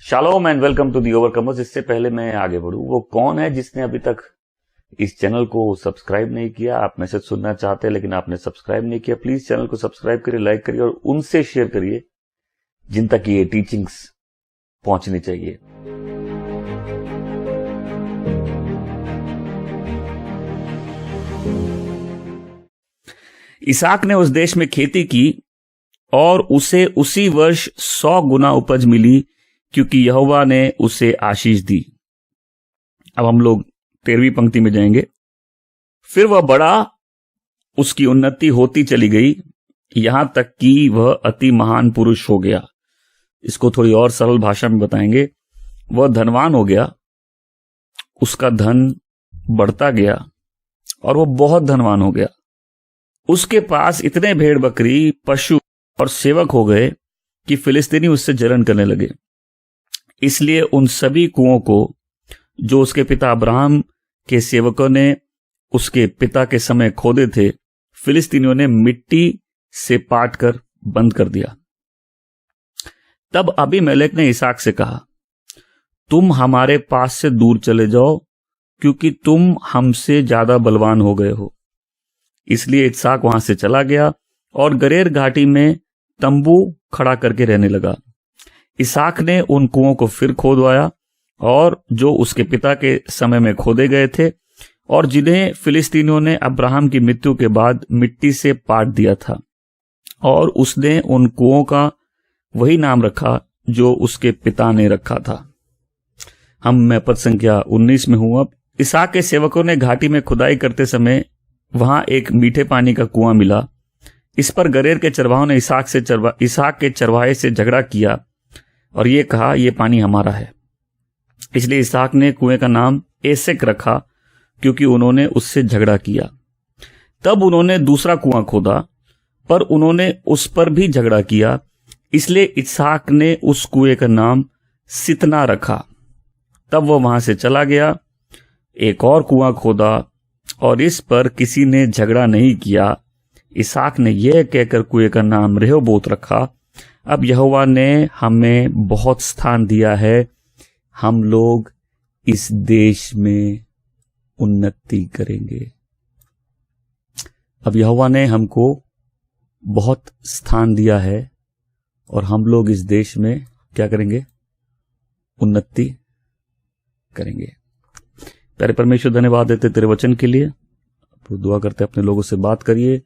Shalom and welcome to the Overcomers. इससे पहले मैं आगे बढ़ूं, वो कौन है जिसने अभी तक इस चैनल को सब्सक्राइब नहीं किया? आप मैसेज सुनना चाहते हैं लेकिन आपने सब्सक्राइब नहीं किया। प्लीज चैनल को सब्सक्राइब करिए, लाइक करिए और उनसे शेयर करिए जिन तक ये टीचिंग्स पहुंचनी चाहिए। इसहाक ने उस देश में खेती की और उसे उसी वर्ष 100 गुना उपज मिली, क्योंकि यहोवा ने उसे आशीष दी। अब हम लोग 13वीं पंक्ति में जाएंगे। फिर वह बड़ा, उसकी उन्नति होती चली गई, यहां तक कि वह अति महान पुरुष हो गया। इसको थोड़ी और सरल भाषा में बताएंगे। वह धनवान हो गया, उसका धन बढ़ता गया और वह बहुत धनवान हो गया। उसके पास इतने भेड़ बकरी, पशु और सेवक हो गए कि फिलिस्तीनी उससे जलन करने लगे। इसलिए उन सभी कुओं को जो उसके पिता अब्राहम के सेवकों ने उसके पिता के समय खोदे थे, फिलिस्तीनियों ने मिट्टी से पाट कर बंद कर दिया। तब अबीमेलेक ने इसहाक से कहा, तुम हमारे पास से दूर चले जाओ, क्योंकि तुम हमसे ज्यादा बलवान हो गए हो। इसलिए इसहाक वहां से चला गया और गरेर घाटी में तंबू खड़ा करके रहने लगा। इसहाक ने उन कुओं को फिर खोदवाया और जो उसके पिता के समय में खोदे गए थे और जिन्हें फिलिस्तीनियों ने अब्राहम की मृत्यु के बाद मिट्टी से पाट दिया था, और उसने उन कुओं का वही नाम रखा जो उसके पिता ने रखा था। मैं पद संख्या 19 में हूं। अब इसहाक के सेवकों ने घाटी में खुदाई करते समय वहां एक मीठे पानी का कुआं मिला। इस पर गरेर के चरवाहों ने इसहाक के चरवाहे से झगड़ा किया और ये कहा, यह पानी हमारा है। इसलिए इसहाक ने कुएं का नाम एसेक रखा, क्योंकि उन्होंने उससे झगड़ा किया। तब उन्होंने दूसरा कुआं खोदा, पर उन्होंने उस पर भी झगड़ा किया। इसलिए इसहाक ने उस कुएं का नाम सितना रखा। तब वह वहां से चला गया, एक और कुआं खोदा और इस पर किसी ने झगड़ा नहीं किया। इसहाक ने यह कहकर कुएं का नाम रेहोबोत रखा, अब यहोवा ने हमें बहुत स्थान दिया है, हम लोग इस देश में उन्नति करेंगे। अब यहोवा ने हमको बहुत स्थान दिया है और हम लोग इस देश में क्या करेंगे? उन्नति करेंगे। प्यारे परमेश्वर, धन्यवाद देते तेरे वचन के लिए। दुआ करते अपने लोगों से बात करिए,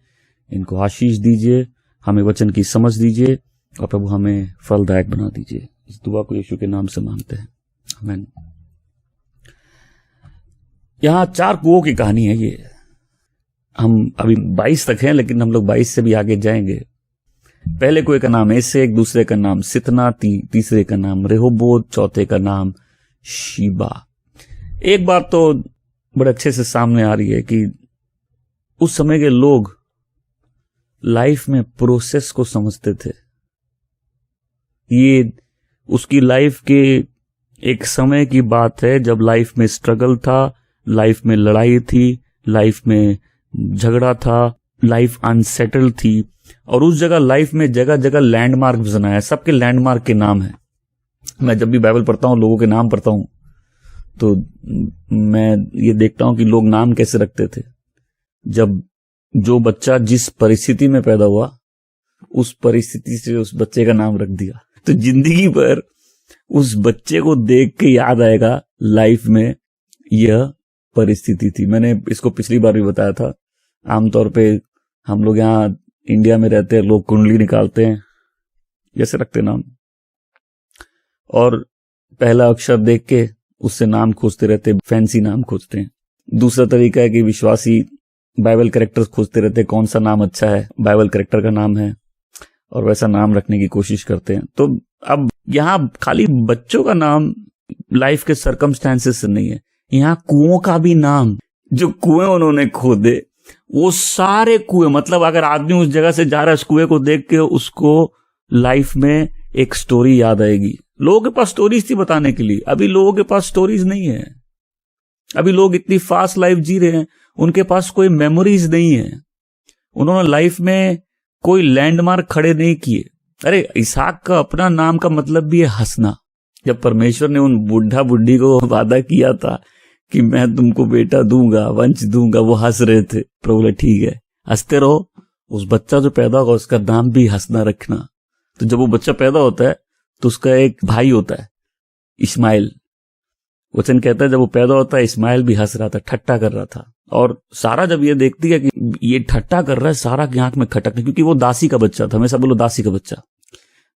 इनको आशीष दीजिए, हमें वचन की समझ दीजिए और प्रभु हमें फलदायक बना दीजिए। इस दुआ को यीशु के नाम से मांगते हैं, आमीन। यहां 4 कुओं की कहानी है। ये हम अभी 22 तक हैं, लेकिन हम लोग 22 से भी आगे जाएंगे। पहले कुएं का नाम एसेक, दूसरे का नाम सितना, तीसरे का नाम रेहोबोत, चौथे का नाम शीबा। एक बात तो बड़े अच्छे से सामने आ रही है कि उस समय के लोग लाइफ में प्रोसेस को समझते थे। ये उसकी लाइफ के एक समय की बात है जब लाइफ में स्ट्रगल था, लाइफ में लड़ाई थी, लाइफ में झगड़ा था, लाइफ अनसेटल थी, और उस जगह लाइफ में जगह जगह लैंडमार्क बनाया। सबके लैंडमार्क के नाम है। मैं जब भी बाइबल पढ़ता हूं, लोगों के नाम पढ़ता हूं, तो मैं ये देखता हूं कि लोग नाम कैसे रखते थे। जब जो बच्चा जिस परिस्थिति में पैदा हुआ, उस परिस्थिति से उस बच्चे का नाम रख दिया, तो जिंदगी भर उस बच्चे को देख के याद आएगा लाइफ में यह परिस्थिति थी। मैंने इसको पिछली बार भी बताया था। आमतौर पे हम लोग यहाँ इंडिया में रहते हैं, लोग कुंडली निकालते हैं, जैसे रखते नाम, और पहला अक्षर देख के उससे नाम खोजते रहते, फैंसी नाम खोजते हैं। दूसरा तरीका है कि विश्वासी बाइबल कैरेक्टर्स खोजते रहते हैं, कौन सा नाम अच्छा है, बाइबल कैरेक्टर का नाम है, और वैसा नाम रखने की कोशिश करते हैं। तो अब यहाँ खाली बच्चों का नाम लाइफ के सर्कमस्टेंसेस से नहीं है, यहाँ कुओं का भी नाम, जो कुएं उन्होंने खोदे, वो सारे कुएं, मतलब अगर आदमी उस जगह से जा रहा है, उस कुएं को देख के उसको लाइफ में एक स्टोरी याद आएगी। लोगों के पास स्टोरीज थी बताने के लिए, अभी लोगों के पास स्टोरीज नहीं है। अभी लोग इतनी फास्ट लाइफ जी रहे हैं, उनके पास कोई मेमोरीज नहीं है। उन्होंने लाइफ में कोई लैंडमार्क खड़े नहीं किए। अरे इसहाक का अपना नाम का मतलब भी है हंसना। जब परमेश्वर ने उन बुढ़ा बुढ़ी को वादा किया था कि मैं तुमको बेटा दूंगा, वंश दूंगा, वो हंस रहे थे। प्रभु बोले ठीक है, हंसते रहो, उस बच्चा जो पैदा होगा उसका नाम भी हंसना रखना। तो जब वो बच्चा पैदा होता है तो उसका एक भाई होता है इस्माइल। वचन कहता है जब वो पैदा होता है इस्माइल भी हंस रहा था, ठट्टा कर रहा था। और सारा जब ये देखती है कि ये ठट्टा कर रहा है, सारा की आंख में खटक, क्योंकि वो दासी का बच्चा था, हमेशा बोलो दासी का बच्चा।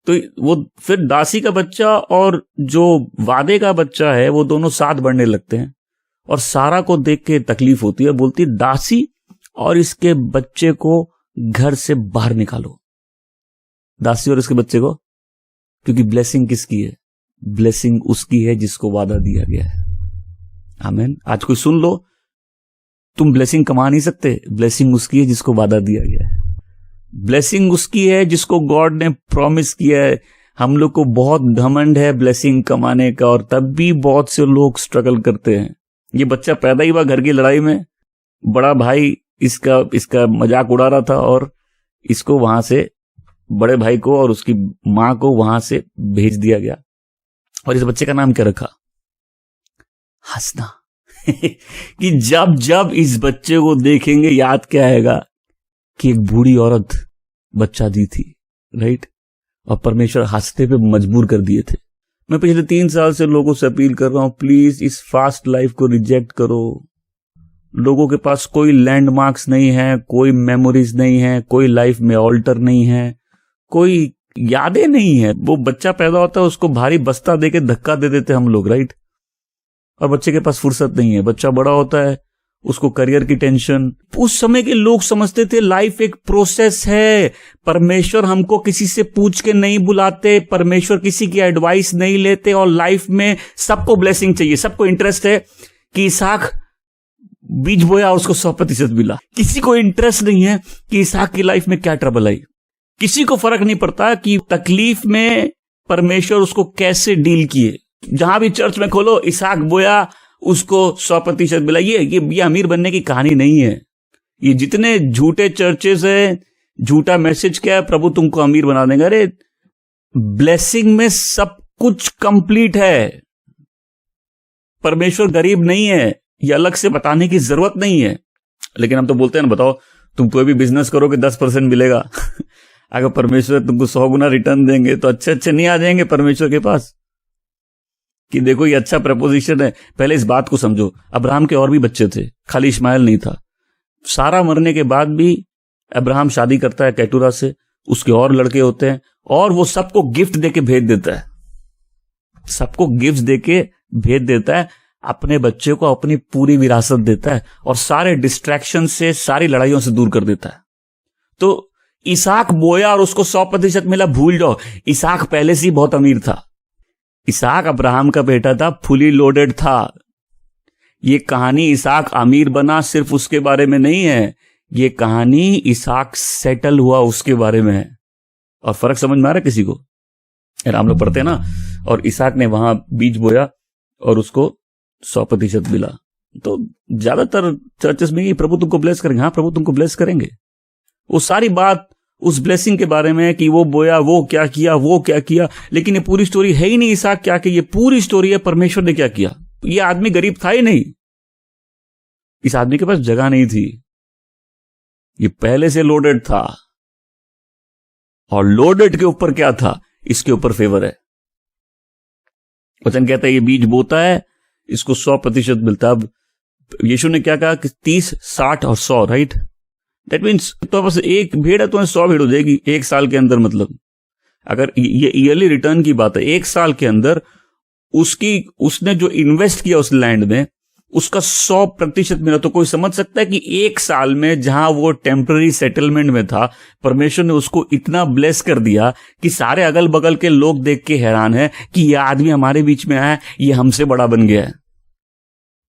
तो वो फिर दासी का बच्चा और जो वादे का बच्चा है वो दोनों साथ बढ़ने लगते हैं। और सारा को देख के तकलीफ होती है, बोलती दासी और इसके बच्चे को घर से बाहर निकालो, दासी और इसके बच्चे को, क्योंकि ब्लेसिंग किसकी है? ब्लेसिंग उसकी है जिसको वादा दिया गया है। आमीन। आज कोई सुन लो, तुम ब्लेसिंग कमा नहीं सकते, ब्लेसिंग उसकी है जिसको वादा दिया गया है। ब्लेसिंग उसकी है जिसको गॉड ने प्रॉमिस किया है। हम लोग को बहुत घमंड है ब्लेसिंग कमाने का, और तब भी बहुत से लोग स्ट्रगल करते हैं। ये बच्चा पैदा ही हुआ घर की लड़ाई में, बड़ा भाई इसका मजाक उड़ा रहा था और इसको वहां से, बड़े भाई को और उसकी मां को वहां से भेज दिया गया। और इस बच्चे का नाम क्या रखा? हंसना। कि जब जब इस बच्चे को देखेंगे याद क्या आएगा कि एक बूढ़ी औरत बच्चा दी थी, राइट? और परमेश्वर हंसते पे मजबूर कर दिए थे। मैं पिछले 3 साल से लोगों से अपील कर रहा हूं, प्लीज इस फास्ट लाइफ को रिजेक्ट करो। लोगों के पास कोई लैंडमार्क्स नहीं है, कोई मेमोरीज नहीं है, कोई लाइफ में ऑल्टर नहीं है, कोई यादें नहीं है। वो बच्चा पैदा होता है उसको भारी बस्ता देके धक्का दे देते हम लोग, राइट? और बच्चे के पास फुर्सत नहीं है। बच्चा बड़ा होता है, उसको करियर की टेंशन। उस समय के लोग समझते थे लाइफ एक प्रोसेस है, परमेश्वर हमको किसी से पूछ के नहीं बुलाते, परमेश्वर किसी की एडवाइस नहीं लेते, और लाइफ में सबको ब्लेसिंग चाहिए। सबको इंटरेस्ट है कि इसहाक बीज बोया उसको 100% मिला। किसी को इंटरेस्ट नहीं है कि इसहाक की लाइफ में क्या ट्रबल आई। किसी को फर्क नहीं पड़ता कि तकलीफ में परमेश्वर उसको कैसे डील किए। जहां भी चर्च में खोलो, इसहाक बोया उसको 100% मिला। ये अमीर बनने की कहानी नहीं है। ये जितने झूठे चर्चेस है, झूठा मैसेज क्या है, प्रभु तुमको अमीर बना देगा। अरे ब्लेसिंग में सब कुछ कंप्लीट है। परमेश्वर गरीब नहीं है, ये अलग से बताने की जरूरत नहीं है। लेकिन हम तो बोलते हैं ना, बताओ तुम कोई भी बिजनेस करोगे 10% मिलेगा। अगर परमेश्वर तुमको 100 गुना रिटर्न देंगे तो अच्छे नहीं आ जाएंगे परमेश्वर के पास कि देखो ये अच्छा प्रपोजिशन है। पहले इस बात को समझो, अब्राहम के और भी बच्चे थे, खाली इस्माइल नहीं था। सारा मरने के बाद भी अब्राहम शादी करता है केटूरा से, उसके और लड़के होते हैं, और वो सबको गिफ्ट देके भेज देता है। सबको गिफ्ट देके भेज देता है, अपने बच्चे को अपनी पूरी विरासत देता है, और सारे डिस्ट्रैक्शन से, सारी लड़ाइयों से दूर कर देता है। तो इसहाक बोया और उसको 100% मिला, भूल जाओ। इसहाक पहले से ही बहुत अमीर था। इसहाक अब्राहम का बेटा था, फुली लोडेड था। ये कहानी इसहाक अमीर बना सिर्फ उसके बारे में नहीं है, ये कहानी इसहाक सेटल हुआ उसके बारे में है। और फर्क समझ में आ रहा है किसी को? हम लोग पढ़ते हैं ना, और इसहाक ने वहां बीज बोया और उसको 100% मिला। तो ज्यादातर चर्चेस में प्रभु तुमको ब्लेस करेंगे। हाँ, प्रभु तुमको ब्लेस करेंगे। वो सारी बात उस ब्लेसिंग के बारे में कि वो बोया, वो क्या किया, वो क्या किया, लेकिन ये पूरी स्टोरी है ही नहीं इसहाक क्या कि, ये पूरी स्टोरी है परमेश्वर ने क्या किया। ये आदमी गरीब था ही नहीं, इस आदमी के पास जगह नहीं थी, ये पहले से लोडेड था। और लोडेड के ऊपर क्या था? इसके ऊपर फेवर है। वचन कहता है ये बीज बोता है, इसको 100% मिलता है। अब यीशु ने क्या कहा कि 30, 60 और 100, राइट? दैट मीन्स तो बस एक भेड़ है तो 100 भेड़ हो जाएगी 1 साल के अंदर। मतलब अगर ये ईयरली रिटर्न की बात है, 1 साल के अंदर उसने जो इन्वेस्ट किया उस लैंड में, उसका 100% मिला। तो कोई समझ सकता है कि 1 साल में जहां वो टेम्पररी सेटलमेंट में था, परमेश्वर ने उसको इतना ब्लेस कर दिया कि सारे अगल बगल के लोग देख के हैरान है कि ये आदमी हमारे बीच में आया, ये हमसे बड़ा बन गया है।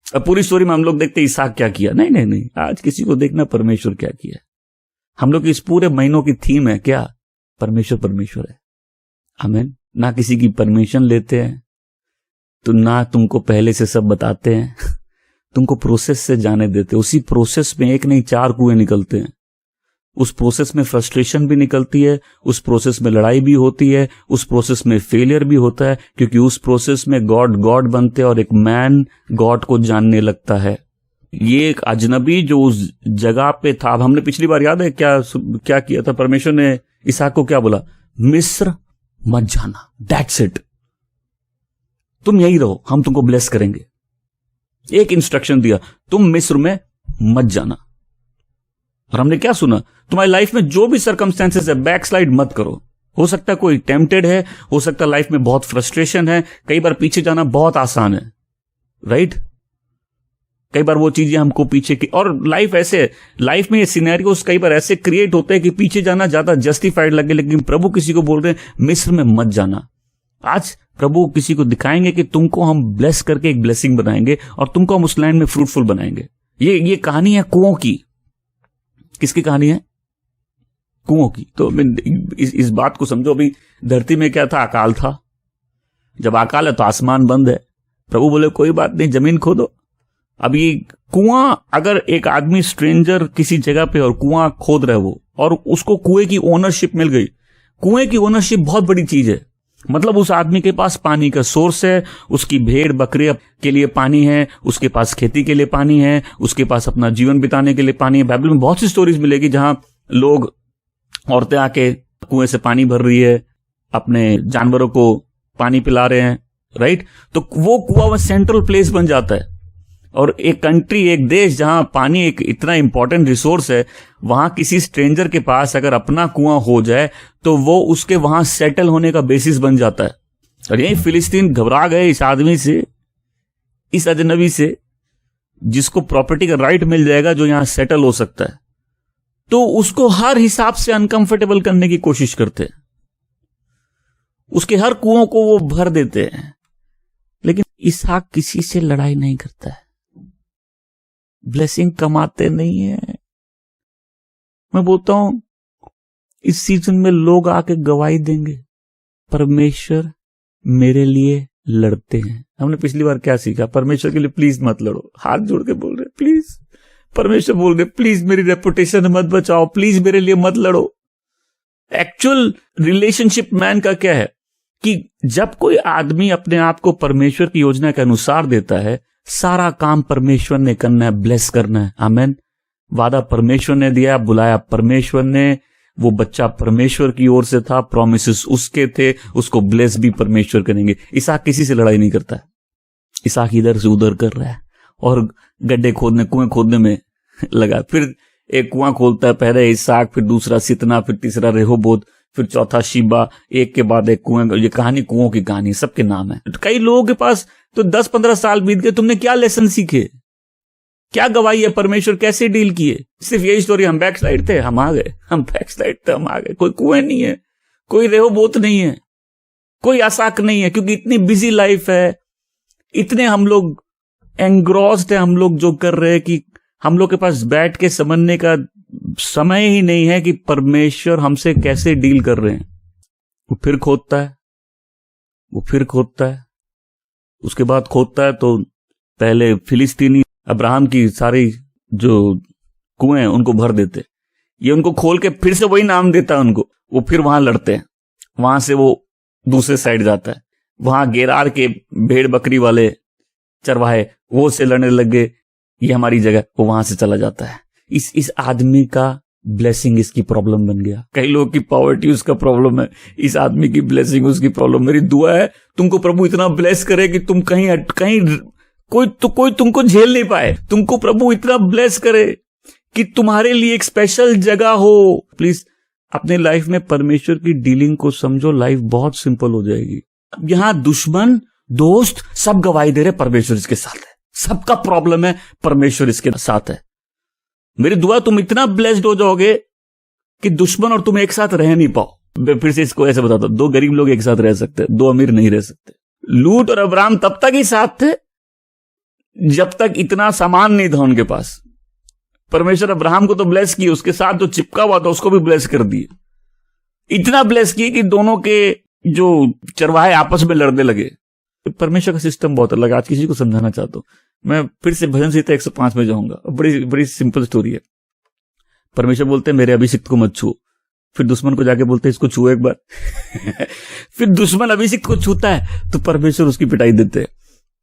अब पूरी स्टोरी में हम लोग देखते इसहाक क्या किया। नहीं, आज किसी को देखना परमेश्वर क्या किया। हम लोग इस पूरे महीनों की थीम है क्या? परमेश्वर है। आमीन। ना किसी की परमिशन लेते हैं, तो ना तुमको पहले से सब बताते हैं, तुमको प्रोसेस से जाने देते। उसी प्रोसेस में 1 नहीं 4 कुएं निकलते हैं। उस प्रोसेस में फ्रस्ट्रेशन भी निकलती है, उस प्रोसेस में लड़ाई भी होती है, उस प्रोसेस में फेलियर भी होता है, क्योंकि उस प्रोसेस में गॉड बनते हैं और एक मैन गॉड को जानने लगता है। ये एक अजनबी जो उस जगह पे था, अब हमने पिछली बार याद है क्या किया था, परमेश्वर ने इसहाक को क्या बोला, मिस्र मत जाना, दैट्स इट, तुम यही रहो, हम तुमको ब्लेस करेंगे। एक इंस्ट्रक्शन दिया, तुम मिस्र में मत जाना। और हमने क्या सुना, तुम्हारी लाइफ में जो भी सर्कमस्टेंसेस है बैकस्लाइड मत करो। हो सकता है कोई टेम्पटेड है, हो सकता है लाइफ में बहुत फ्रस्ट्रेशन है, कई बार पीछे जाना बहुत आसान है, राइट? कई बार वो चीजें हमको पीछे की, और लाइफ में ये सिनेरियोस कई बार ऐसे क्रिएट होते हैं कि पीछे जाना ज्यादा जस्टिफाइड लगे, लेकिन प्रभु किसी को बोल रहे हैं मिस्र में मत जाना। आज प्रभु किसी को दिखाएंगे कि तुमको हम ब्लेस करके एक ब्लेसिंग बनाएंगे और तुमको हम उस लैंड में फ्रूटफुल बनाएंगे। ये कहानी है कुओं की। किसकी कहानी है? कुओं की। तो इस बात को समझो, अभी धरती में क्या था, अकाल था। जब अकाल है तो आसमान बंद है। प्रभु बोले कोई बात नहीं, जमीन खोदो। अब ये कुआं, अगर एक आदमी स्ट्रेंजर किसी जगह पे और कुआं खोद रहा है वो, और उसको कुएं की ओनरशिप मिल गई। कुएं की ओनरशिप बहुत बड़ी चीज है। मतलब उस आदमी के पास पानी का सोर्स है, उसकी भेड़ बकरी के लिए पानी है, उसके पास खेती के लिए पानी है, उसके पास अपना जीवन बिताने के लिए पानी है। बाइबल में बहुत सी स्टोरीज मिलेगी जहां लोग, औरतें आके कुएं से पानी भर रही है, अपने जानवरों को पानी पिला रहे हैं, राइट? तो वो कुआं सेंट्रल प्लेस बन जाता है। और एक कंट्री, एक देश जहां पानी एक इतना इंपॉर्टेंट रिसोर्स है, वहां किसी स्ट्रेंजर के पास अगर अपना कुआं हो जाए तो वो उसके वहां सेटल होने का बेसिस बन जाता है। और यही फिलिस्तीन घबरा गए इस आदमी से, इस अजनबी से, जिसको प्रॉपर्टी का राइट मिल जाएगा, जो यहां सेटल हो सकता है। तो उसको हर हिसाब से अनकंफर्टेबल करने की कोशिश करते हैं, उसके हर कुओं को वो भर देते हैं। लेकिन इसहाक किसी से लड़ाई नहीं करता है, ब्लेसिंग कमाते नहीं है। मैं बोलता हूं इस सीजन में लोग आके गवाही देंगे, परमेश्वर मेरे लिए लड़ते हैं। हमने पिछली बार क्या सीखा, परमेश्वर के लिए प्लीज मत लड़ो। हाथ जोड़ के बोल रहे प्लीज, परमेश्वर बोल रहे प्लीज मेरी रेपुटेशन मत बचाओ, प्लीज मेरे लिए मत लड़ो। एक्चुअल रिलेशनशिप मैन का क्या है कि जब कोई आदमी अपने आप को परमेश्वर की योजना के अनुसार देता है, सारा काम परमेश्वर ने करना है, ब्लेस करना है। आमेन। वादा परमेश्वर ने दिया, बुलाया परमेश्वर ने, वो बच्चा परमेश्वर की ओर से था, प्रॉमिसेस उसके थे, उसको ब्लेस भी परमेश्वर करेंगे। इसहाक किसी से लड़ाई नहीं करता है। इसहाक इधर से उधर कर रहा है और गड्ढे खोदने, कुएं खोदने में लगा। फिर एक कुआं खोलता है, पहले इसहाक, फिर दूसरा सितना, फिर तीसरा रेहोबोत, फिर चौथा शिबा, एक के बाद एक कुएं। ये कहानी कुओं की कहानी, सबके नाम है। तो कई लोगों के पास तो 10-15 साल बीत गए, तुमने क्या लेसन सीखे, क्या गवाही है, परमेश्वर कैसे डील किए? सिर्फ यही स्टोरी, हम बैक साइड थे, हम आ गए, हम बैक साइड थे, हम आ गए। कोई कुएं नहीं है, कोई रेहोबोत नहीं है, कोई इसहाक नहीं है, क्योंकि इतनी बिजी लाइफ है, इतने हम लोग एंग्रॉस्ड है, हम लोग जो कर रहे हैं कि हम लोग के पास बैठ के समझने का समय ही नहीं है कि परमेश्वर हमसे कैसे डील कर रहे हैं। वो फिर खोदता है, वो फिर खोदता है, उसके बाद खोदता है तो पहले फिलिस्तीनी अब्राहम की सारी जो कुएं हैं उनको भर देते, ये उनको खोल के फिर से वही नाम देता है उनको। वो फिर वहां लड़ते हैं, वहां से वो दूसरे साइड जाता है, वहां गेरार के भेड़ बकरी वाले चरवाहे वो से लड़ने लग गए, ये हमारी जगह, वो वहां से चला जाता है। इस आदमी का ब्लेसिंग इसकी प्रॉब्लम बन गया। कई लोगों की पॉवर्टी उसका प्रॉब्लम है, इस आदमी की ब्लेसिंग उसकी प्रॉब्लम। मेरी दुआ है तुमको प्रभु इतना ब्लेस करे कि तुम कहीं कोई तुमको झेल नहीं पाए, तुमको प्रभु इतना ब्लेस करे कि तुम्हारे लिए एक स्पेशल जगह हो। प्लीज अपने लाइफ में परमेश्वर की डीलिंग को समझो, लाइफ बहुत सिंपल हो जाएगी। यहां दुश्मन दोस्त सब गवाही दे रहे परमेश्वर इसके साथ है, सबका प्रॉब्लम है, परमेश्वर इसके साथ है। मेरी दुआ तुम इतना ब्लेस्ड हो जाओगे कि दुश्मन और तुम एक साथ रह नहीं पाओ। फिर से इसको ऐसे बताता, 2 गरीब लोग एक साथ रह सकते, 2 अमीर नहीं रह सकते। लूत और अब्राहम तब तक ही साथ थे जब तक इतना सामान नहीं था उनके पास। परमेश्वर अब्राहम को तो ब्लेस किए, उसके साथ जो चिपका हुआ था उसको भी ब्लेस कर दिए। इतना ब्लेस किए कि दोनों के जो चरवाहे आपस में लड़ने लगे। परमेश्वर का सिस्टम बहुत अलग है। आज किसी को समझाना चाहता हूं मैं, फिर से भजन संहिता 105 में जाऊंगा। बड़ी सिंपल स्टोरी है। परमेश्वर बोलते हैं मेरे अभिषिक्त को मत छुओ, फिर दुश्मन को जाके बोलते हैं इसको छुओ एक बार फिर दुश्मन अभिषिक्त को छूता है तो परमेश्वर उसकी पिटाई देते हैं,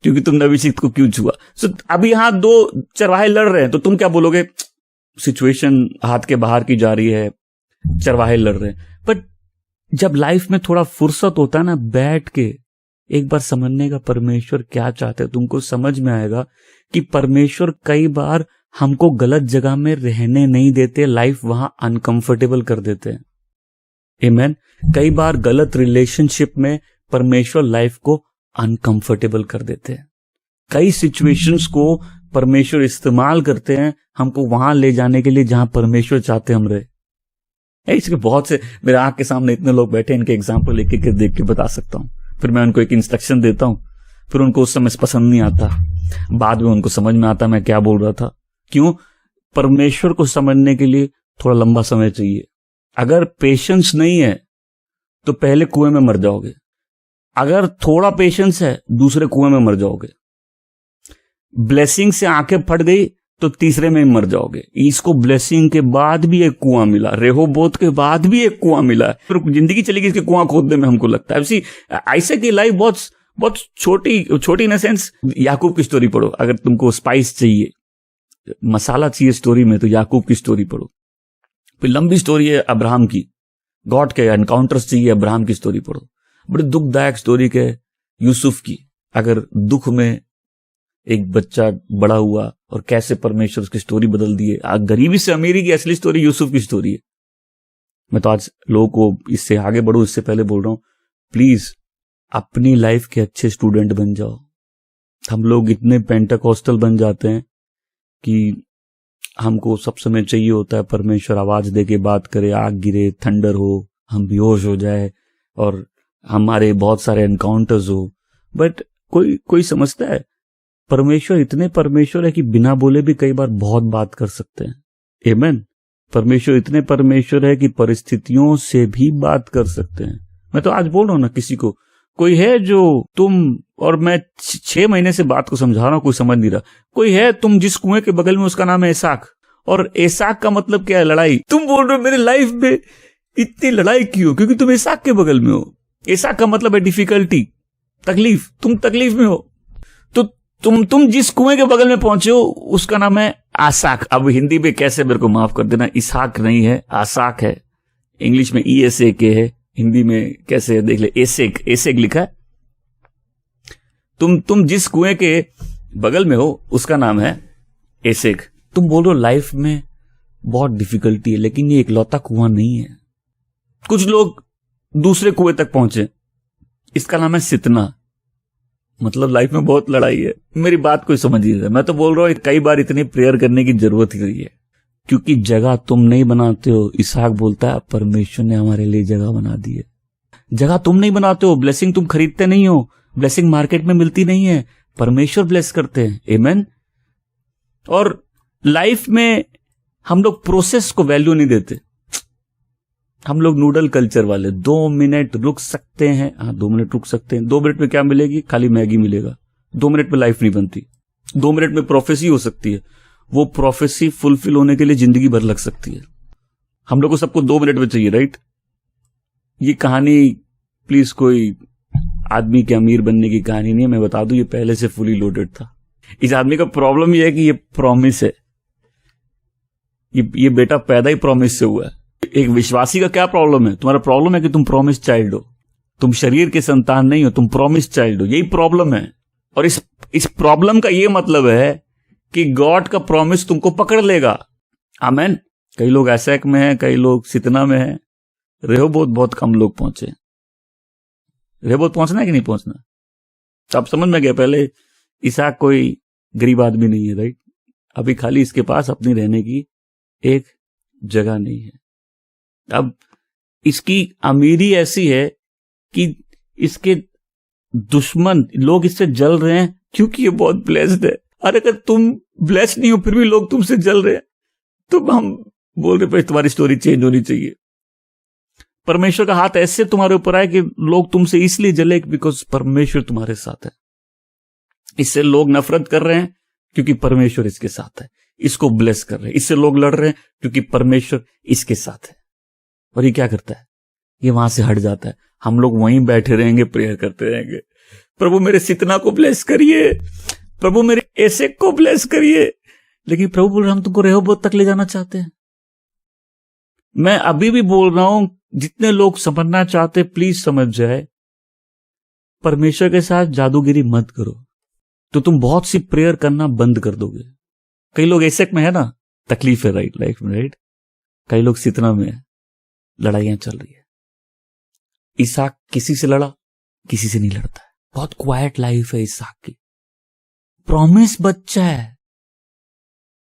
क्योंकि तुमने अभिषिक्त को क्यों छुआ। सो अभी यहां दो चरवाहे लड़ रहे हैं, तो तुम क्या बोलोगे, सिचुएशन हाथ के बाहर की जा रही है, चरवाहे लड़ रहे हैं। बट जब लाइफ में थोड़ा फुर्सत होता है ना, बैठ के एक बार समझने का परमेश्वर क्या चाहते हैं, तुमको समझ में आएगा कि परमेश्वर कई बार हमको गलत जगह में रहने नहीं देते, लाइफ वहां अनकंफर्टेबल कर देते हैं। आमीन। कई बार गलत रिलेशनशिप में परमेश्वर लाइफ को अनकंफर्टेबल कर देते हैं। कई सिचुएशंस को परमेश्वर इस्तेमाल करते हैं हमको वहां ले जाने के लिए जहां परमेश्वर चाहते हम रहे। इसके बहुत से मेरे आंख के सामने इतने लोग बैठे, इनके एग्जाम्पल एक एक देख के बता सकता हूं, फिर मैं उनको एक इंस्ट्रक्शन देता हूं, फिर उनको उस समय पसंद नहीं आता, बाद में उनको समझ में आता मैं क्या बोल रहा था। क्यों? परमेश्वर को समझने के लिए थोड़ा लंबा समय चाहिए। अगर पेशेंस नहीं है तो पहले कुएं में मर जाओगे, अगर थोड़ा पेशेंस है दूसरे कुएं में मर जाओगे, ब्लेसिंग से आंखें फट गई तो तीसरे में मर जाओगे। इसको ब्लेसिंग के बाद भी एक कुआं मिला, रेहोबोत के बाद भी एक कुआं मिला, फिर जिंदगी चलेगी इसके कुआं खोदने में। हमको लगता है ऐसे की लाइफ बहुत छोटी इन सेंस। याकूब की स्टोरी पढ़ो, अगर तुमको स्पाइस चाहिए, मसाला चाहिए स्टोरी में, तो याकूब की स्टोरी पढ़ो। फिर लंबी स्टोरी है अब्राहम की, गॉड के एनकाउंटर्स चाहिए, अब्राहम की स्टोरी पढ़ो। बड़ी दुखदायक स्टोरी के यूसुफ की, अगर दुख में एक बच्चा बड़ा हुआ और कैसे परमेश्वर उसकी स्टोरी बदल दिए। गरीबी से अमीरी की असली स्टोरी यूसुफ की स्टोरी है। मैं तो आज लोगों को इससे आगे बढ़ू इससे पहले बोल रहा हूं, प्लीज अपनी लाइफ के अच्छे स्टूडेंट बन जाओ। हम लोग इतने पेंटाकोस्टल बन जाते हैं कि हमको सब समय चाहिए होता है परमेश्वर आवाज दे के बात करे, आग गिरे, थंडर हो, हम बेहोश हो जाए और हमारे बहुत सारे एनकाउंटर्स हो। बट कोई समझता है परमेश्वर इतने परमेश्वर है कि बिना बोले भी कई बार बहुत बात कर सकते हैं। आमीन। परमेश्वर इतने परमेश्वर है कि परिस्थितियों से भी बात कर सकते हैं। मैं तो आज बोल रहा हूं ना, किसी को कोई है जो तुम और मैं 6 महीने से बात को समझा रहा हूं, कोई समझ नहीं रहा। कोई है तुम जिस कुएं के बगल में, उसका नाम है एसाक, और एसाक का मतलब क्या है? लड़ाई। तुम बोल रहे हो मेरे लाइफ में इतनी लड़ाई क्यों? क्योंकि तुम एसाक के बगल में हो। एसाक का मतलब है डिफिकल्टी, तकलीफ। तुम तकलीफ में हो तो तुम जिस कुएं के बगल में पहुंचे हो उसका नाम है आसाक। अब हिंदी में कैसे, मेरे को माफ कर देना, इसहाक नहीं है, आसाक है। इंग्लिश में ESAK है, हिंदी में कैसे है देख ले, एसेक लिखा है। तुम जिस कुएं के बगल में हो उसका नाम है एसेक। तुम बोल रहे हो लाइफ में बहुत डिफिकल्टी है, लेकिन ये इकलौता कुआं नहीं है। कुछ लोग दूसरे कुएं तक पहुंचे, इसका नाम है सितना। मतलब लाइफ में बहुत लड़ाई है। मेरी बात कोई समझ नहीं रहा। मैं तो बोल रहा हूं कई बार इतनी प्रेयर करने की जरूरत ही नहीं है, क्योंकि जगह तुम नहीं बनाते हो। इसहाक बोलता है परमेश्वर ने हमारे लिए जगह बना दी है। जगह तुम नहीं बनाते हो, ब्लेसिंग तुम खरीदते नहीं हो, ब्लेसिंग मार्केट में मिलती नहीं है, परमेश्वर ब्लेस करते हैं। आमीन। और लाइफ में हम लोग प्रोसेस को वैल्यू नहीं देते। हम लोग नूडल कल्चर वाले, 2 मिनट रुक सकते हैं। हाँ, 2 मिनट रुक सकते हैं। 2 मिनट में क्या मिलेगी? खाली मैगी मिलेगा। 2 मिनट में लाइफ नहीं बनती। 2 मिनट में प्रोफेसी हो सकती है, वो प्रोफेसी फुलफिल होने के लिए जिंदगी भर लग सकती है। हम लोग को सबको 2 मिनट में चाहिए, राइट? ये कहानी प्लीज कोई आदमी के अमीर बनने की कहानी नहीं है। मैं बता दूं, ये पहले से फुली लोडेड था। इस आदमी का प्रॉब्लम ये है कि ये प्रॉमिस है, ये बेटा पैदा ही प्रॉमिस से हुआ है। एक विश्वासी का क्या प्रॉब्लम है? तुम्हारा प्रॉब्लम है कि तुम प्रॉमिस चाइल्ड हो, तुम शरीर के संतान नहीं हो, तुम प्रॉमिस चाइल्ड हो। यही प्रॉब्लम है। और इस प्रॉब्लम का ये मतलब है कि गॉड का प्रॉमिस तुमको पकड़ लेगा। आमीन। कई लोग एसेक में हैं, कई लोग सितना में हैं। रेहोबोत बहुत कम लोग पहुंचे। रेहोबोत पहुंचना है कि नहीं पहुंचना? तो अब समझ में गया। पहले इसहाक कोई गरीब आदमी नहीं है, राइट? अभी खाली इसके पास अपनी रहने की एक जगह नहीं है। अब इसकी अमीरी ऐसी है कि इसके दुश्मन लोग इससे जल रहे हैं क्योंकि ये बहुत ब्लेस्ड है। अरे अगर तुम ब्लेस्ड नहीं हो फिर भी लोग तुमसे जल रहे हैं, तो हम बोल रहे भाई तुम्हारी स्टोरी चेंज होनी चाहिए। परमेश्वर का हाथ ऐसे तुम्हारे ऊपर आए कि लोग तुमसे इसलिए जले बिकॉज परमेश्वर तुम्हारे साथ है। इससे लोग नफरत कर रहे हैं क्योंकि परमेश्वर इसके साथ है। इसको ब्लेस कर रहे हैं, इससे लोग लड़ रहे हैं क्योंकि परमेश्वर इसके साथ है। और ये क्या करता है, ये वहां से हट जाता है। हम लोग वहीं बैठे रहेंगे, प्रेयर करते रहेंगे, प्रभु मेरे सितना को ब्लेस करिए, प्रभु मेरे ऐसे को ब्लेस करिए। लेकिन प्रभु बोल रहे हम तुमको रेहोबोत तक ले जाना चाहते हैं। मैं अभी भी बोल रहा हूं, जितने लोग समझना चाहते प्लीज समझ जाए, परमेश्वर के साथ जादूगिरी मत करो तो तुम बहुत सी प्रेयर करना बंद कर दोगे। कई लोग ऐसे में है ना, तकलीफ है राइट, लाइफ में राइट, कई लोग सितना में है, लड़ाइयां चल रही है। इसहाक किसी से लड़ा, किसी से नहीं लड़ता है, बहुत क्वाइट लाइफ है इसहाक की, प्रॉमिस बच्चा है,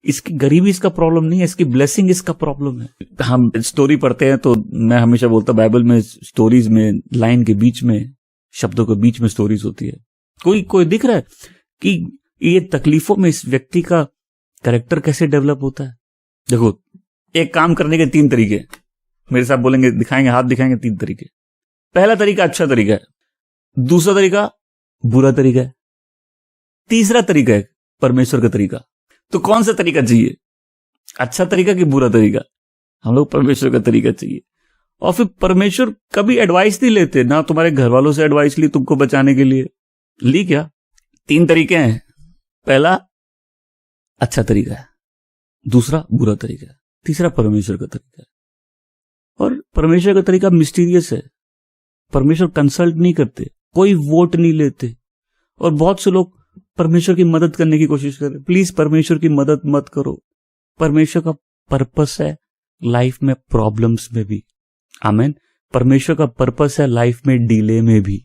इसकी गरीबी इसका प्रॉब्लम नहीं है, इसकी ब्लेसिंग इसका प्रॉब्लम है। हम स्टोरी पढ़ते हैं तो मैं हमेशा बोलता, बाइबल में स्टोरीज में लाइन के बीच में, शब्दों के बीच में स्टोरीज होती है। कोई दिख रहा है कि ये तकलीफों में इस व्यक्ति का कैरेक्टर कैसे डेवलप होता है। देखो, एक काम करने के 3 तरीके, मेरे साथ बोलेंगे, दिखाएंगे, हाथ दिखाएंगे, 3 तरीके। पहला तरीका अच्छा तरीका है, दूसरा तरीका बुरा तरीका है, तीसरा तरीका है परमेश्वर का तरीका। तो कौन सा तरीका चाहिए, अच्छा तरीका कि बुरा तरीका? हम लोग परमेश्वर का तरीका चाहिए। और फिर परमेश्वर कभी एडवाइस नहीं लेते ना, तुम्हारे घर वालों से एडवाइस ली तुमको बचाने के लिए ली क्या? 3 तरीके हैं, पहला अच्छा तरीका है, दूसरा बुरा तरीका है, तीसरा परमेश्वर का तरीका है। और परमेश्वर का तरीका मिस्टीरियस है, परमेश्वर कंसल्ट नहीं करते, कोई वोट नहीं लेते। और बहुत से लोग परमेश्वर की मदद करने की कोशिश कर रहे हैं। प्लीज परमेश्वर की मदद मत करो। परमेश्वर का पर्पस है लाइफ में प्रॉब्लम्स में भी, आमीन। परमेश्वर का पर्पस है लाइफ में डिले में भी,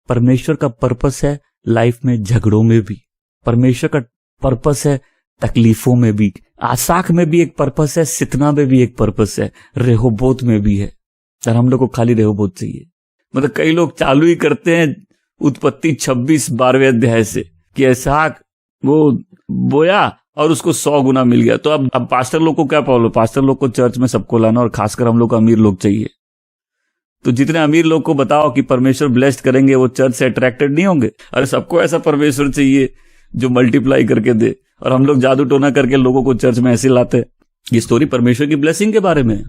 परमेश्वर का पर्पस है लाइफ में झगड़ों में भी, परमेश्वर का पर्पस है तकलीफों में भी। आसाक में भी एक पर्पस है, सितना में भी एक पर्पस है, रेहोबोत में भी है। और हम लोग को खाली रेहोबोत चाहिए। मतलब कई लोग चालू ही करते हैं उत्पत्ति 26 12वें अध्याय से कि इसहाक वो बोया और उसको 100 गुना मिल गया। तो अब पास्टर लोग को क्या प्रॉब्लम? पास्टर लोग को चर्च में सबको लाना, और खासकर हम लोग को अमीर लोग चाहिए। तो जितने अमीर लोग को बताओ कि परमेश्वर ब्लेस्ड करेंगे, वो चर्च से अट्रैक्टेड नहीं होंगे। अरे सबको ऐसा परमेश्वर चाहिए जो मल्टीप्लाई करके दे, और हम लोग जादू टोना करके लोगों को चर्च में ऐसे लाते। ये स्टोरी परमेश्वर की ब्लेसिंग के बारे में है,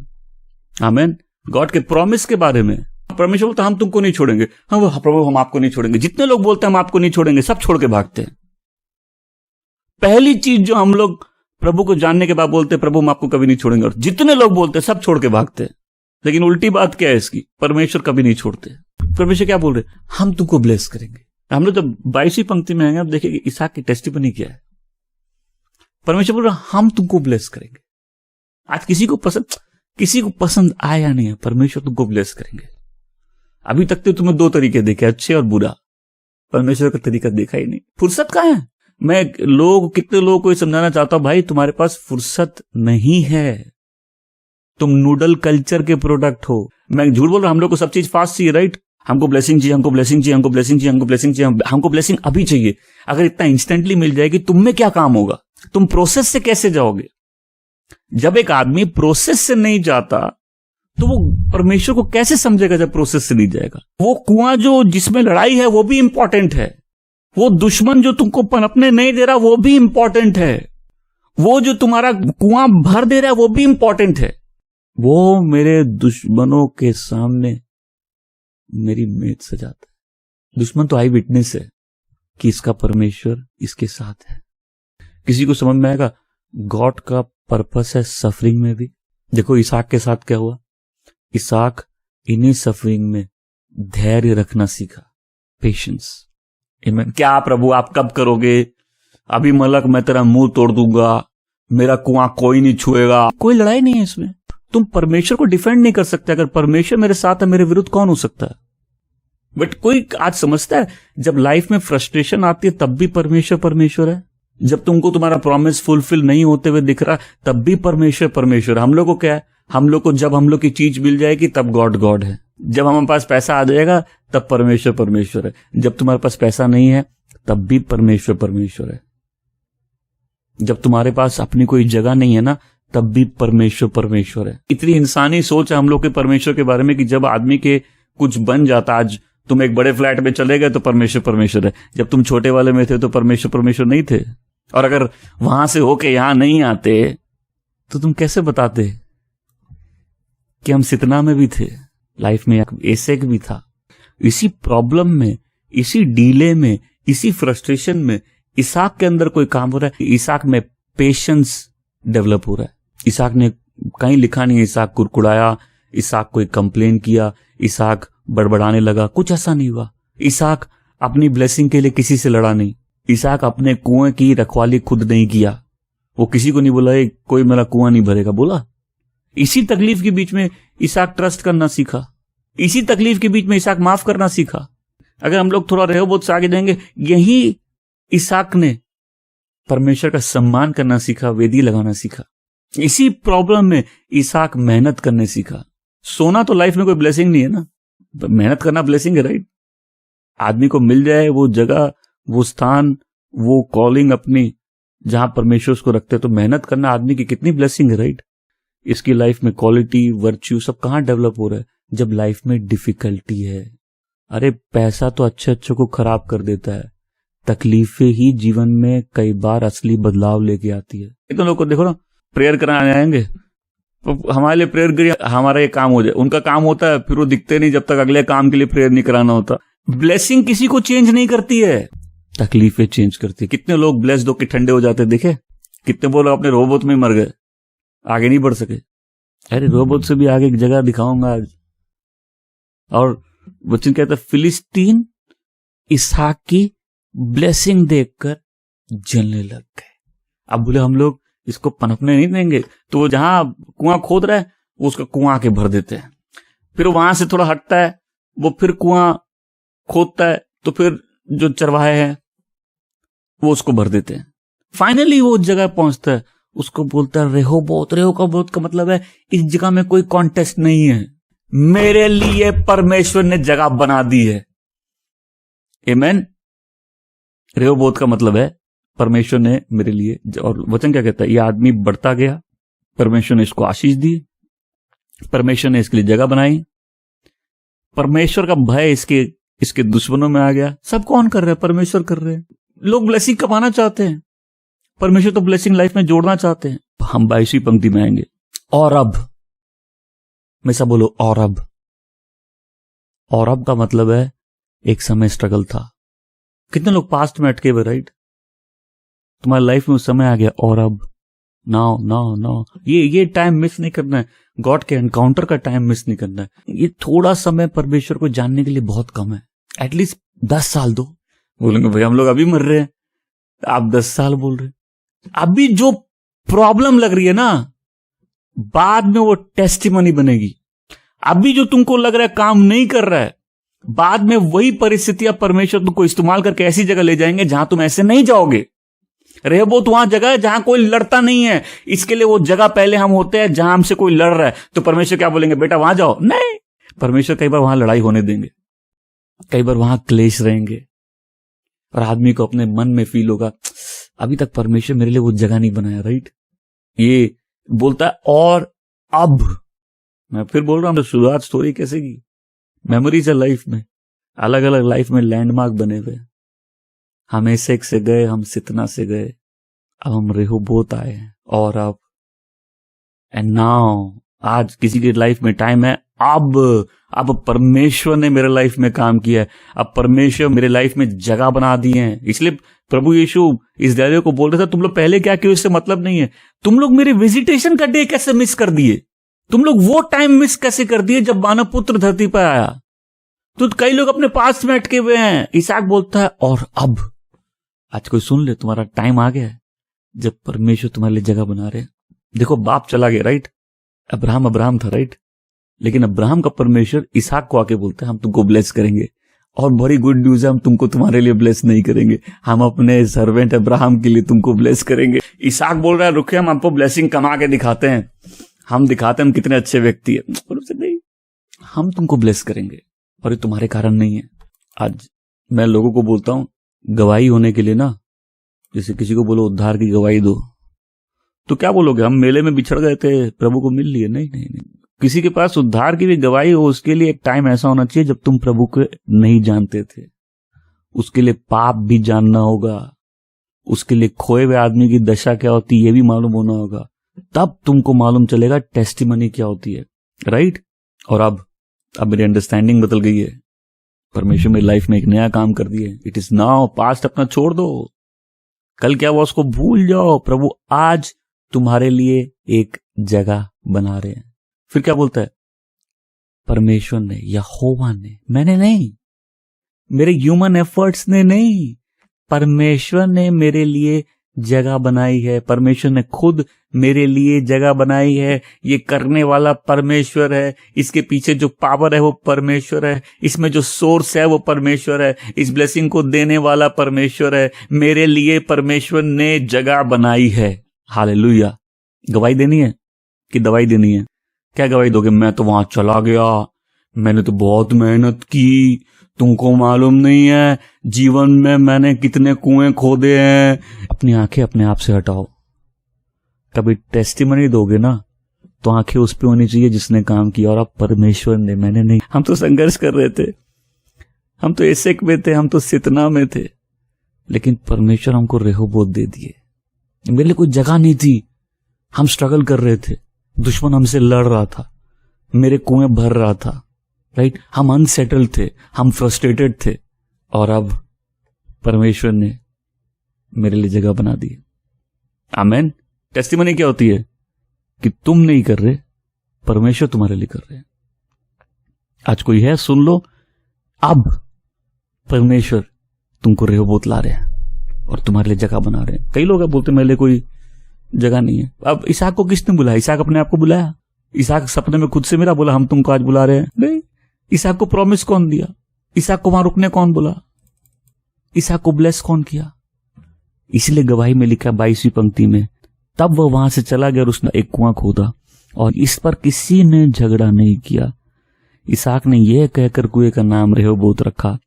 आमीन, गॉड के प्रॉमिस के बारे में। परमेश्वर बोलता हम तुमको नहीं छोड़ेंगे, हाँ प्रभु हम आपको नहीं छोड़ेंगे। जितने लोग बोलते हैं हम आपको नहीं छोड़ेंगे, सब छोड़ के भागते हैं। पहली चीज जो हम लोग प्रभु को जानने के बाद बोलते हैं, प्रभु हम आपको कभी नहीं छोड़ेंगे, और जितने लोग बोलते हैं सब छोड़ के भागते हैं। लेकिन उल्टी बात क्या है इसकी? परमेश्वर कभी नहीं छोड़ते। परमेश्वर क्या बोल रहे? हम तुमको ब्लेस करेंगे। हम लोग जब 22वीं पंक्ति में आएंगे, अब देखिए इसहाक की टेस्टिमनी क्या है। परमेश्वर बोल रहा हम तुमको ब्लेस करेंगे। आज किसी को पसंद आया या नहीं है, परमेश्वर तुमको ब्लेस करेंगे। अभी तक तो तुम्हें 2 तरीके देखे, अच्छे और बुरा। परमेश्वर का तरीका देखा ही नहीं। फुर्सत कहाँ है? मैं कितने लोगों को समझाना चाहता हूं, भाई तुम्हारे पास फुर्सत नहीं है, तुम नूडल कल्चर के प्रोडक्ट हो। मैं झूठ बोल रहा हूं, हम लोग को सब चीज फास्ट चाहिए, राइट? हमको ब्लेसिंग चाहिए, हमको ब्लेसिंग चाहिए, हमको ब्लेसिंग चाहिए, हमको ब्लेसिंग चाहिए, हमको ब्लेसिंग अभी चाहिए। अगर इतना इंस्टेंटली मिल जाएगी, तुम में क्या काम होगा? तुम प्रोसेस से कैसे जाओगे? जब एक आदमी प्रोसेस से नहीं जाता तो वो परमेश्वर को कैसे समझेगा? जब प्रोसेस से नहीं जाएगा, वो कुआं जो जिसमें लड़ाई है वो भी इंपॉर्टेंट है, वो दुश्मन जो तुमको पनपने नहीं दे रहा वो भी इंपॉर्टेंट है, वो जो तुम्हारा कुआं भर दे रहा है वो भी इंपॉर्टेंट है। वो मेरे दुश्मनों के सामने मेरी मेज सजाता है। दुश्मन तो आई विटनेस है कि इसका परमेश्वर इसके साथ है। किसी को समझ में आएगा? गॉड का पर्पस है सफरिंग में भी। देखो इसहाक के साथ क्या हुआ। इसहाक इन्हीं सफरिंग में धैर्य रखना सीखा, पेशेंस। क्या प्रभु आप कब करोगे? अभी मलक मैं तेरा मुंह तोड़ दूंगा, मेरा कुआं कोई नहीं छुएगा। कोई लड़ाई नहीं है इसमें। तुम परमेश्वर को डिफेंड नहीं कर सकते। अगर परमेश्वर मेरे साथ है, मेरे विरुद्ध कौन हो सकता है? बट कोई आज समझता है जब लाइफ में फ्रस्ट्रेशन आती है तब भी परमेश्वर है। जब तुमको तुम्हारा प्रॉमिस फुलफिल नहीं होते हुए दिख रहा तब भी परमेश्वर। हम लोग को क्या है? हम लोग को जब हम लोग की चीज मिल जाएगी तब गॉड है। जब हमारे पास पैसा आ जाएगा तब परमेश्वर है। जब तुम्हारे पास पैसा नहीं है तब भी परमेश्वर है। जब तुम्हारे पास अपनी कोई जगह नहीं है ना, तब भी परमेश्वर है। इतनी इंसानी सोच है हम लोग के परमेश्वर के बारे में कि जब आदमी के कुछ बन जाता, आज तुम एक बड़े फ्लैट में चले गए तो परमेश्वर है। जब तुम छोटे वाले में थे तो परमेश्वर नहीं थे। और अगर वहां से होके यहां नहीं आते तो तुम कैसे बताते कि हम सितना में भी थे, लाइफ में एसेक भी था। इसी प्रॉब्लम में, इसी डीले में, इसी फ्रस्ट्रेशन में इसहाक के अंदर कोई काम हो रहा है। इसहाक में पेशेंस डेवलप हो रहा है। इसहाक ने कहीं लिखा नहीं है इसहाक कुड़कुड़ाया, इसहाक कोई कंप्लेन किया, इसहाक बड़बड़ाने लगा, कुछ ऐसा नहीं हुआ। इसहाक अपनी ब्लेसिंग के लिए किसी से लड़ा नहीं। इसहाक अपने कुएं की रखवाली खुद नहीं किया। वो किसी को नहीं बोला कोई मेरा कुआं नहीं भरेगा, बोला। इसी तकलीफ के बीच में इसहाक ट्रस्ट करना सीखा। इसी तकलीफ के बीच में इसहाक माफ करना सीखा। अगर हम लोग थोड़ा रेहोबोत से आगे जाएंगे, यही इसहाक ने परमेश्वर का सम्मान करना सीखा, वेदी लगाना सीखा। इसी प्रॉब्लम में इसहाक मेहनत करने सीखा। सोना तो लाइफ में कोई ब्लेसिंग नहीं है ना, मेहनत करना ब्लेसिंग है, राइट। आदमी को मिल जाए वो जगह, वो स्थान, वो कॉलिंग अपनी जहां परमेश्वर उसको रखते, तो मेहनत करना आदमी की कितनी ब्लेसिंग है, राइट। इसकी लाइफ में क्वालिटी, वर्च्यू सब कहां डेवलप हो रहा है? जब लाइफ में डिफिकल्टी है। अरे पैसा तो अच्छे अच्छे को खराब कर देता है, तकलीफें ही जीवन में कई बार असली बदलाव लेके आती है। इतने लोग को देखो ना, प्रेयर कराने आएंगे तो हमारे लिए प्रेयर करिए, हमारा ये काम हो जाए। उनका काम होता है, फिर वो दिखते नहीं जब तक अगले काम के लिए प्रेयर नहीं कराना होता। ब्लेसिंग किसी को चेंज नहीं करती है, तकलीफें चेंज करती है। कितने लोग ब्लेस्ड होकर ठंडे हो जाते देखे, कितने लोग अपने रोबोट में मर गए, आगे नहीं बढ़ सके। अरे रोबोट से भी आगे एक जगह दिखाऊंगा आज। और वचन कहता है फिलिस्तीन इसहाक की ब्लेसिंग देखकर जलने लग गए। अब बोले हम लोग इसको पनपने नहीं देंगे, तो वो जहां कुआं खोद रहा है वो उसका कुआं आके भर देते हैं। फिर वहां से थोड़ा हटता है, वो फिर कुआं खोदता है, तो फिर जो चरवाहे हैं वो उसको भर देते हैं। फाइनली वो उस जगह पहुंचता है, उसको बोलता है रेहोबोत। रेहोबोत का मतलब है इस जगह में कोई कॉन्टेस्ट नहीं है, मेरे लिए परमेश्वर ने जगह बना दी है। आमीन। रेहोबोत का मतलब है परमेश्वर ने मेरे लिए, और वचन क्या कहता है, यह आदमी बढ़ता गया, परमेश्वर ने इसको आशीष दी, परमेश्वर ने इसके लिए जगह बनाई, परमेश्वर का भय इसके दुश्मनों में आ गया। सब कौन कर रहे हैं? परमेश्वर कर रहे हैं। लोग ब्लेसिंग कमाना चाहते हैं, परमेश्वर तो ब्लेसिंग लाइफ में जोड़ना चाहते हैं। हम 22वीं पंक्ति में आएंगे। और अब, मैं सब बोलो और अब। और अब का मतलब है एक समय स्ट्रगल था। कितने लोग पास्ट में अटके हुए, राइट। तुम्हारी लाइफ में उस समय आ गया और अब, नाउ नाउ नाउ, ये टाइम मिस नहीं करना है। गॉड के एनकाउंटर का टाइम मिस नहीं करना है। ये थोड़ा समय परमेश्वर को जानने के लिए बहुत कम है। एटलीस्ट 10 साल दो। बोलेंगे भाई हम लोग अभी मर रहे हैं, आप 10 साल बोल रहे हैं। अभी जो प्रॉब्लम लग रही है ना, बाद में वो टेस्टिमनी बनेगी। अभी जो तुमको लग रहा है काम नहीं कर रहा है, बाद में वही परिस्थितियां परमेश्वर तुमको इस्तेमाल करके ऐसी जगह ले जाएंगे जहां तुम ऐसे नहीं जाओगे। रेहोबोत वहां जगह है जहां कोई लड़ता नहीं है, इसके लिए वो जगह पहले हम होते हैं जहां हमसे कोई लड़ रहा है। तो परमेश्वर क्या बोलेंगे, बेटा वहां जाओ? नहीं, परमेश्वर कई बार वहां लड़ाई होने देंगे, कई बार वहां क्लेश रहेंगे, और आदमी को अपने मन में फील होगा अभी तक परमेश्वर मेरे लिए वो जगह नहीं बनाया, राइट। ये बोलता है और अब। मैं फिर बोल रहा हूं, शुरुआत स्टोरी कैसे की, मेमोरीज है लाइफ में, अलग अलग लाइफ में लैंडमार्क बने हुए। हम एसेक से गए, हम सितना से गए, अब हम रेहोबोत आए हैं। और एंड नाउ, आज किसी की लाइफ में टाइम है अब परमेश्वर ने मेरे लाइफ में काम किया है, अब परमेश्वर मेरे लाइफ में जगह बना दी है। इसलिए प्रभु यीशु इस दैव को बोल रहे थे, तुम लोग पहले क्या किए इससे मतलब नहीं है। तुम लोग मेरे विजिटेशन का डे कैसे मिस कर दिए, तुम लोग वो टाइम मिस कैसे कर दिए जब मानव पुत्र धरती पर आया। तो कई लोग अपने पास में अटके हुए हैं। इसहाक बोलता है और अब, आज कोई सुन ले, तुम्हारा टाइम आ गया है जब परमेश्वर तुम्हारे लिए जगह बना रहे हैं। देखो बाप चला गया, राइट। अब्राहम था, राइट। लेकिन अब्राहम का परमेश्वर इसहाक को आके बोलता है हम तुमको ब्लेस करेंगे, और बड़ी गुड न्यूज है, हम तुमको तुम्हारे लिए ब्लेस नहीं करेंगे, हम अपने सर्वेंट अब्राहम के लिए तुमको ब्लेस करेंगे। इसहाक बोल रहा है रुके, हम आपको ब्लेसिंग कमा के दिखाते हैं, हम दिखाते हैं हम कितने अच्छे व्यक्ति है। नहीं, हम तुमको ब्लेस करेंगे, और ये तुम्हारे कारण नहीं है। आज मैं लोगों को बोलता हूं, गवाही होने के लिए ना, जैसे किसी को बोलो उद्धार की गवाही दो, तो क्या बोलोगे, हम मेले में बिछड़ गए थे, प्रभु को मिल लिए? नहीं नहीं नहीं। किसी के पास उद्धार की भी गवाही हो, उसके लिए एक टाइम ऐसा होना चाहिए जब तुम प्रभु को नहीं जानते थे, उसके लिए पाप भी जानना होगा, उसके लिए खोए हुए आदमी की दशा क्या होती है ये भी मालूम होना होगा, तब तुमको मालूम चलेगा टेस्टिमनी क्या होती है, राइट। और अब मेरी अंडरस्टैंडिंग बदल गई है। परमेश्वर मेरी लाइफ में एक नया काम कर दिया है। इट इज नाउ, पास्ट अपना छोड़ दो, कल क्या हुआ उसको भूल जाओ। प्रभु आज तुम्हारे लिए एक जगह बना रहे हैं। फिर क्या बोलता है, परमेश्वर ने, यहोवा ने, मैंने नहीं, मेरे ह्यूमन एफर्ट्स ने नहीं, परमेश्वर ने मेरे लिए जगह बनाई है। परमेश्वर ने खुद मेरे लिए जगह बनाई है। ये करने वाला परमेश्वर है, इसके पीछे जो पावर है वो परमेश्वर है, इसमें जो सोर्स है वो परमेश्वर है, इस ब्लेसिंग को देने वाला परमेश्वर है। मेरे लिए परमेश्वर ने जगह बनाई है। हालेलुया। गवाही देनी है कि दवाई देनी है? क्या गवाही दोगे? मैं तो वहां चला गया, मैंने तो बहुत मेहनत की, तुमको मालूम नहीं है जीवन में मैंने कितने कुएं खोदे हैं। अपनी आंखें अपने आप से हटाओ। कभी टेस्टिमनी दोगे ना तो आंखें उस पे होनी चाहिए जिसने काम किया, और अब परमेश्वर ने, मैंने नहीं। हम तो संघर्ष कर रहे थे, हम तो एसेक में थे, हम तो सितना में थे, लेकिन परमेश्वर हमको रेहोबोत दे दिए। मेरे लिए कोई जगह नहीं थी, हम स्ट्रगल कर रहे थे, दुश्मन हमसे लड़ रहा था, मेरे कुएं भर रहा था, राइट। हम अनसेटल्ड थे, हम फ्रस्ट्रेटेड थे, और अब परमेश्वर ने मेरे लिए जगह बना दी। आमेन। टेस्टिमनी क्या होती है? कि तुम नहीं कर रहे, परमेश्वर तुम्हारे लिए कर रहे हैं। आज कोई है, सुन लो, अब परमेश्वर तुमको रेहोबोत ला रहे हैं और तुम्हारे लिए जगह बना रहे हैं। कई लोग बोलते मेरे लिए कोई जगह नहीं है। अब इसहाक को किसने बुलाया? इसहाक अपने आप को बुलाया? इसहाक सपने में खुद से मेरा बोला हम तुमको आज बुला रहे हैं? नहीं। इसहाक को प्रॉमिस कौन दिया? इसहाक को वहां रुकने कौन बोला? इसहाक को ब्लेस कौन किया? इसलिए गवाही में लिखा 22वीं पंक्ति में, तब वह वहां से चला गया और उसने एक कुआं खोदा और इस पर किसी ने झगड़ा नहीं किया। इसहाक ने यह कहकर कुएं का नाम रेहोबोत रखा।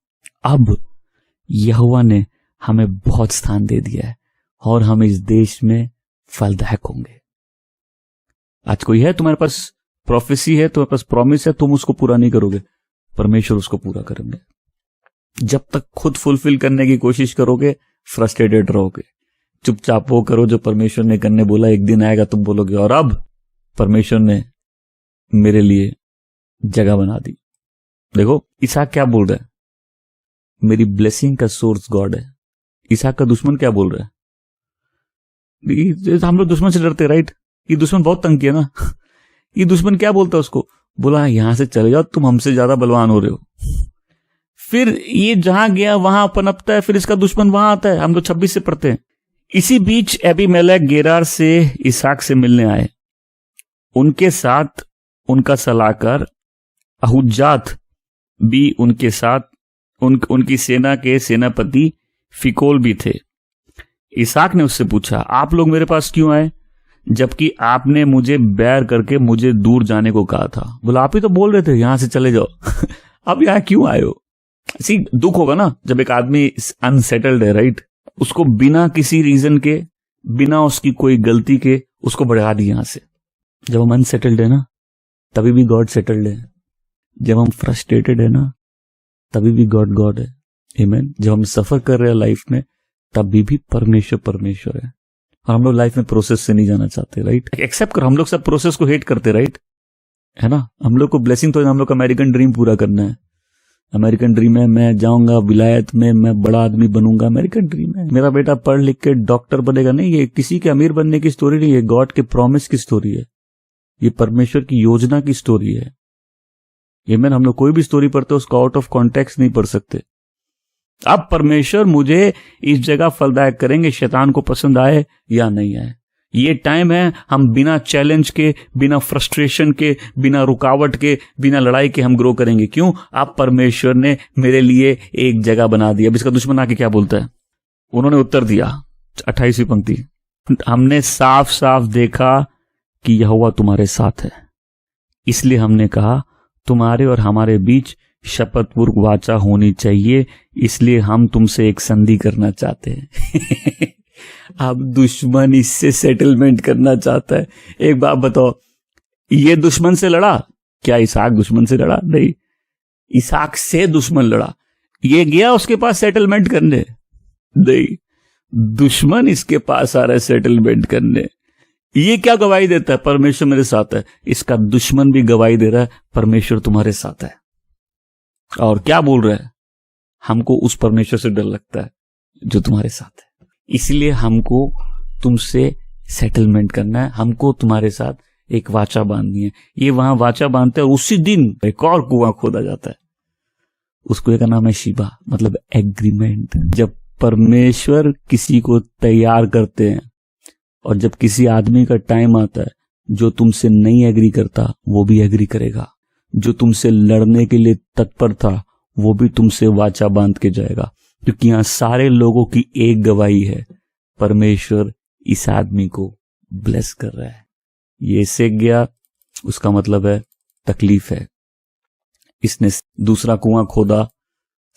अब यहोवा ने हमें बहुत स्थान दे दिया है और हम इस देश में फलदायक होंगे। आज कोई है तुम्हारे पास प्रोफेसी है, तुम्हारे पास प्रॉमिस है, तुम उसको पूरा नहीं करोगे, परमेश्वर उसको पूरा करेंगे। जब तक खुद फुलफिल करने की कोशिश करोगे फ्रस्ट्रेटेड रहोगे। चुपचाप वो करो जो परमेश्वर ने करने बोला, एक दिन आएगा तुम बोलोगे और अब परमेश्वर ने मेरे लिए जगह बना दी। देखो इसहाक क्या बोल रहा है, मेरी ब्लेसिंग का सोर्स गॉड है। इसहाक का दुश्मन क्या बोल रहा है? हम लोग दुश्मन से डरते, राइट। ये दुश्मन बहुत तंग किया ना। ये दुश्मन क्या बोलता है उसको? बोला यहां से चले जाओ, तुम हमसे ज्यादा बलवान हो रहे हो। फिर ये जहां गया वहां पनपता है, फिर इसका दुश्मन वहां आता है। हम लोग 26 से पढ़ते हैं। इसी बीच अबीमेलेक गेरार से इसहाक से मिलने आए। उनके साथ उनका सलाहकार अहुज्जात भी उनके साथ उनकी सेना के सेनापति फिकोल भी थे। इसहाक ने उससे पूछा, आप लोग मेरे पास क्यों आए, जबकि आपने मुझे बैर करके मुझे दूर जाने को कहा था? बोला आप ही तो बोल रहे थे यहां से चले जाओ। अब यहां क्यों आए हो? सी दुख होगा ना जब एक आदमी अनसेटल्ड है, राइट। उसको बिना किसी रीजन के, बिना उसकी कोई गलती के उसको बढ़ा दी यहां से। जब हम अनसेटल्ड है ना तभी भी गॉड सेटल्ड है। जब हम फ्रस्ट्रेटेड है ना तभी भी गॉड है। आमीन। जब हम सफर कर रहे हैं लाइफ में तभी भी परमेश्वर है। और हम लोग लाइफ में प्रोसेस से नहीं जाना चाहते, राइट। एक्सेप्ट कर, हम लोग सब प्रोसेस को हेट करते, राइट, है ना। हम लोग को ब्लेसिंग तो हम लोग का अमेरिकन ड्रीम पूरा करना है। अमेरिकन ड्रीम है मैं जाऊंगा विलायत में, मैं बड़ा आदमी बनूंगा। अमेरिकन ड्रीम है मेरा बेटा पढ़ लिख के डॉक्टर बनेगा। नहीं, ये किसी के अमीर बनने की स्टोरी नहीं है, गॉड के प्रॉमिस की स्टोरी है। ये परमेश्वर की योजना की स्टोरी है। ये मैं हम लोग कोई भी स्टोरी पढ़ते उसको आउट ऑफ कॉन्टेक्स्ट नहीं पढ़ सकते। अब परमेश्वर मुझे इस जगह फलदायक करेंगे, शैतान को पसंद आए या नहीं आए। ये टाइम है हम बिना चैलेंज के, बिना फ्रस्ट्रेशन के, बिना रुकावट के, बिना लड़ाई के हम ग्रो करेंगे। क्यों? अब परमेश्वर ने मेरे लिए एक जगह बना दी। अब इसका दुश्मन आके क्या बोलता है? उन्होंने उत्तर दिया, 28वीं पंक्ति, हमने साफ साफ देखा कि यहोवा तुम्हारे साथ है, इसलिए हमने कहा तुम्हारे और हमारे बीच शपथपूर्वक वाचा होनी चाहिए, इसलिए हम तुमसे एक संधि करना चाहते हैं। अब दुश्मन इससे सेटलमेंट करना चाहता है। एक बात बताओ, ये दुश्मन से लड़ा क्या? इसहाक दुश्मन से लड़ा? नहीं, इसहाक से दुश्मन लड़ा। ये गया उसके पास सेटलमेंट करने? नहीं, दुश्मन इसके पास आ रहा है सेटलमेंट करने। ये क्या गवाही देता है? परमेश्वर मेरे साथ है। इसका दुश्मन भी गवाही दे रहा है, परमेश्वर तुम्हारे साथ है। और क्या बोल रहा है? हमको उस परमेश्वर से डर लगता है जो तुम्हारे साथ है, इसलिए हमको तुमसे सेटलमेंट करना है, हमको तुम्हारे साथ एक वाचा बांधनी है। ये वहां वाचा बांधते हैं, उसी दिन एक और कुआं खोदा जाता है। उस कुएं का नाम है शिबा, मतलब एग्रीमेंट। जब परमेश्वर किसी को तैयार करते हैं और जब किसी आदमी का टाइम आता है, जो तुमसे नहीं एग्री करता वो भी एग्री करेगा, जो तुमसे लड़ने के लिए तत्पर था वो भी तुमसे वाचा बांध के जाएगा, क्योंकि यहां सारे लोगों की एक गवाही है, परमेश्वर इस आदमी को ब्लेस कर रहा है। ये सेक गया, उसका मतलब है तकलीफ है। इसने दूसरा कुआं खोदा,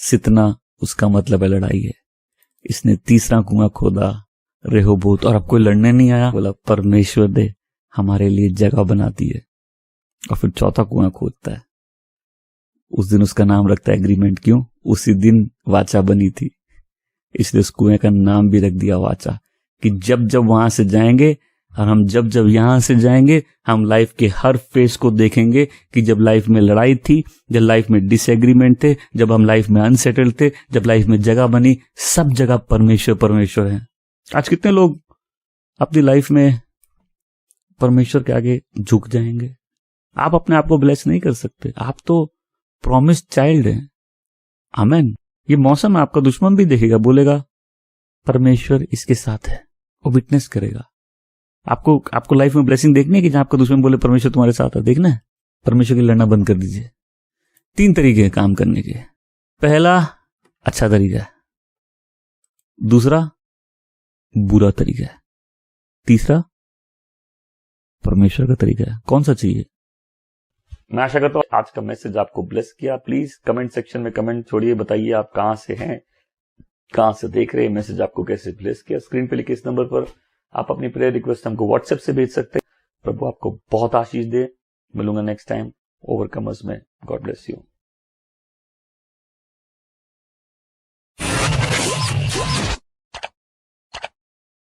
सितना, उसका मतलब है लड़ाई है। इसने तीसरा कुआं खोदा, रेहोबोत, और अब कोई लड़ने नहीं आया, बोला परमेश्वर दे हमारे लिए जगह बनाती है। और फिर चौथा कुआं खोदता है। उस दिन उसका नाम रखता है एग्रीमेंट। क्यों? उसी दिन वाचा बनी थी, इसलिए उस कुएं का नाम भी रख दिया वाचा, कि जब जब वहां से जाएंगे और हम जब जब यहां से जाएंगे, हम लाइफ के हर फेज को देखेंगे कि जब लाइफ में लड़ाई थी, जब लाइफ में डिसएग्रीमेंट थे, जब हम लाइफ में अनसेटल्ड थे, जब लाइफ में जगह बनी, सब जगह परमेश्वर परमेश्वर है। आज कितने लोग अपनी लाइफ में परमेश्वर के आगे झुक जाएंगे? आप अपने आप को ब्लेस नहीं कर सकते, आप तो प्रॉमिस्ड चाइल्ड हैं। आमेन। ये मौसम आपका दुश्मन भी देखेगा, बोलेगा परमेश्वर इसके साथ है, वो विटनेस करेगा। आपको लाइफ में ब्लेसिंग देखनी है कि जहां आपका दुश्मन बोले परमेश्वर तुम्हारे साथ है, देखना है? परमेश्वर के लड़ना बंद कर दीजिए। 3 तरीके हैं काम करने के। पहला अच्छा तरीका है, दूसरा बुरा तरीका है, तीसरा परमेश्वर का तरीका है। कौन सा चाहिए? मैं आशा करता हूं आज का मैसेज आपको ब्लेस किया। प्लीज कमेंट सेक्शन में कमेंट छोड़िए, बताइए आप कहां से हैं, कहां से देख रहे हैं, मैसेज आपको कैसे ब्लेस किया। स्क्रीन पे लिखे इस नंबर पर आप अपनी प्रेयर रिक्वेस्ट हमको व्हाट्सएप से भेज सकते हैं। प्रभु आपको बहुत आशीष दे। मिलूंगा नेक्स्ट टाइम ओवरकमर्स में। God bless you.